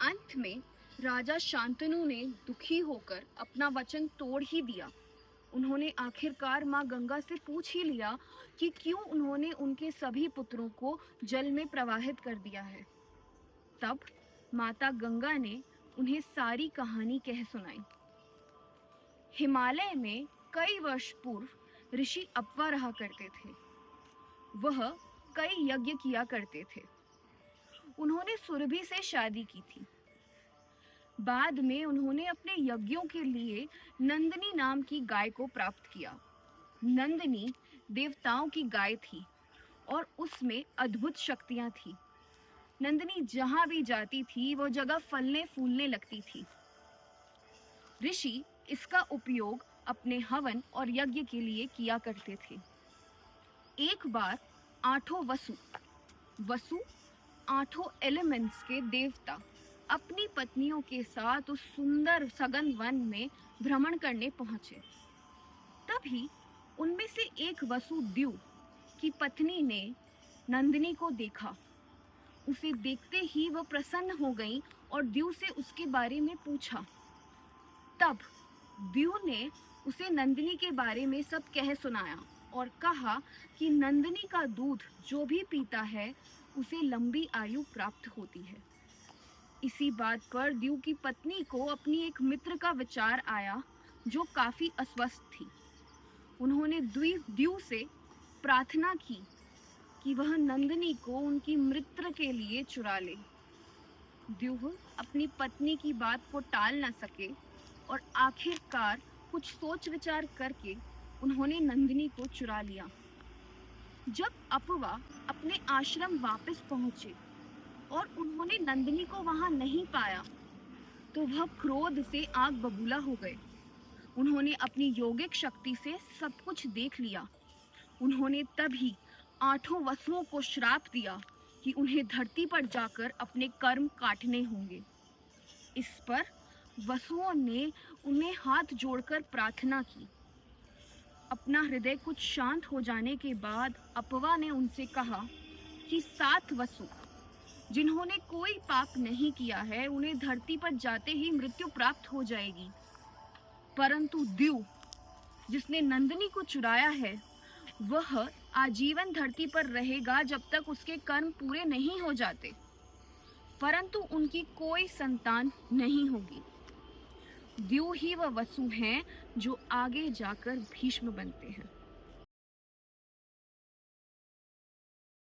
अंत में राजा शांतनु ने दुखी होकर अपना वचन तोड़ ही दिया। उन्होंने आखिरकार माँ गंगा से पूछ ही लिया कि क्यों उन्होंने उनके सभी पुत्रों को जल में प्रवाहित कर दिया है। तब माता गंगा ने उन्हें सारी कहानी कह सुनाई। हिमालय में कई वर्ष पूर्व ऋषि अपवा रहा करते थे। वह कई यज्ञ किया करते थे। उन्होंने सुरभि से शादी की थी। बाद में उन्होंने अपने यज्ञों के लिए नंदिनी नाम की गाय को प्राप्त किया। नंदिनी देवताओं की गाय थी और उसमें अद्भुत शक्तियां थी। नंदिनी जहां भी जाती थी वो जगह फलने फूलने लगती थी। ऋषि इसका उपयोग अपने हवन और यज्ञ के लिए किया करते थे। एक बार आठों वसु आठों एलिमेंट्स के देवता अपनी पत्नियों के साथ उस सुंदर सघन वन में भ्रमण करने पहुंचे। तभी उनमें से एक वसु द्यू की पत्नी ने नंदिनी को देखा। उसे देखते ही वह प्रसन्न हो गई और द्यू से उसके बारे में पूछा। तब द्यू ने उसे नंदिनी के बारे में सब कह सुनाया और कहा कि नंदिनी का दूध जो भी पीता है उसे लंबी आयु प्राप्त होती है। इसी बात पर द्यू की पत्नी को अपनी एक मित्र का विचार आया जो काफी अस्वस्थ थी। उन्होंने द्यू से प्रार्थना की कि वह नंदिनी को उनकी मित्र के लिए चुरा ले। द्यू अपनी पत्नी की बात को टाल न सके और आखिरकार कुछ सोच विचार करके उन्होंने नंदिनी को चुरा लिया। जब अपवा अपने आश्रम वापस पहुंचे और उन्होंने नंदिनी को वहां नहीं पाया तो वह क्रोध से आग बबूला हो गए। उन्होंने अपनी योगिक शक्ति से सब कुछ देख लिया। उन्होंने तभी आठों वसुओं को श्राप दिया कि उन्हें धरती पर जाकर अपने कर्म काटने होंगे। इस पर वसुओं ने उन्हें हाथ जोड़कर प्रार्थना की। अपना हृदय कुछ शांत हो जाने के बाद अपवा ने उनसे कहा कि 7 वसु जिन्होंने कोई पाप नहीं किया है उन्हें धरती पर जाते ही मृत्यु प्राप्त हो जाएगी, परंतु द्यू जिसने नंदिनी को चुराया है वह आजीवन धरती पर रहेगा जब तक उसके कर्म पूरे नहीं हो जाते, परंतु उनकी कोई संतान नहीं होगी। द्यू ही वह वसु हैं जो आगे जाकर भीष्म बनते हैं।